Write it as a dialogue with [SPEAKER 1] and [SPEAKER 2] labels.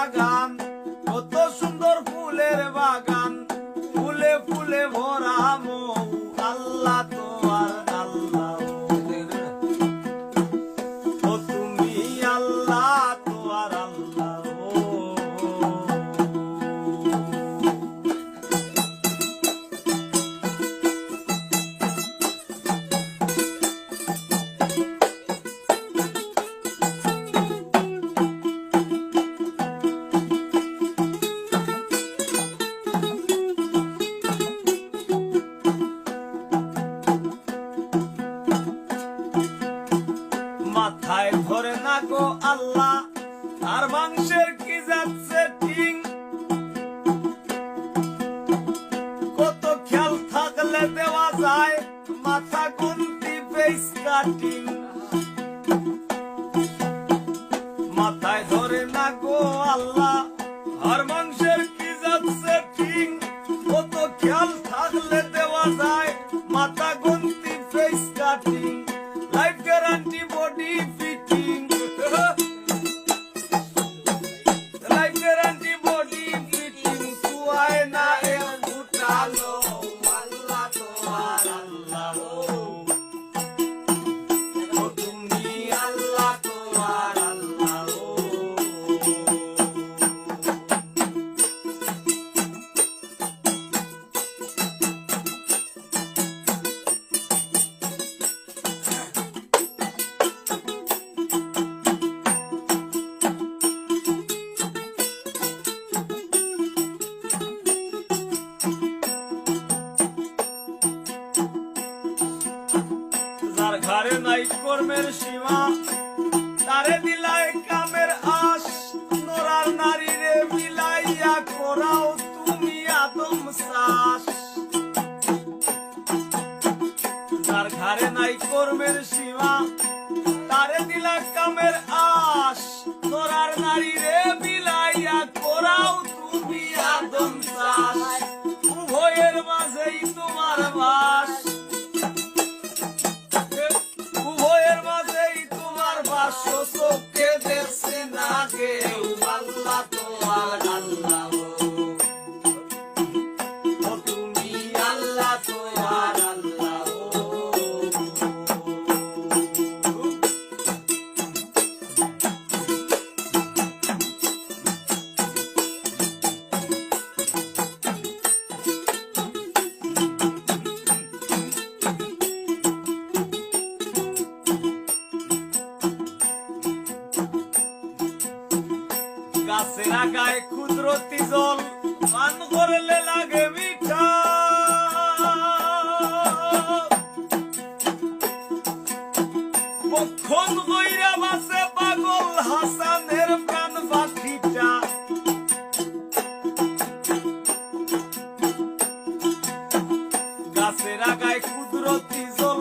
[SPEAKER 1] বাগান, কত সুন্দর ফুলের বাগান, ফুলে ফুলে ভরা মৌ, আল্লাহ তো আর আল্লাহ, ও তুমি আল্লাহ তো আর আল্লাহ। মাথায় ধরে না গো আল্লাহ, আর মাংসের কি যাচ্ছে ঠিক, কত খেয়াল থাকলে দেওয়া যায় মাথা গুনতি ফেস কাটিং। মাথায় ধরে না গো আল্লাহ, আর মাংসের কি যাচ্ছে ঠিক, কত খেয়াল থাকলে দেওয়া যায় মাথা গুনতি face cutting. Life guarantee body fitting, life guarantee body fitting, তুয়ায় না এ ফুটালো, আল্লাহ তো আর আল্লাহ, ও তুমি আল্লাহ তো আর আল্লাহ। যার ঘরে নাই কর্মের সীমা, তারে দিলাই কামের আশ, নোরার নারী রে মিলাইয়া করাও তুমি আদম চাষ। যার ঘরে নাই কর্মের সীমা, তারে দিলা কামের আশ, নোরার নারী রে মিলাইয়া করাও তুমি আদম চাষ। উভয়ের মাঝেই তোমার বাস, উভয়ের মাঝেই তোমার বাস, চোখে দেখছে না কেউ, আল্লাহ তো আর আল্লাহ, ও তুমি আল্লাহ তো আর আল্লাহ। গাছের আগায় কুদরতি জল, পান করলে লাগে মিঠা, কখন কইরা বাসে পাগল হাসানের প্রাণ পাখিটা। গাছের আগায় কুদরতি জল,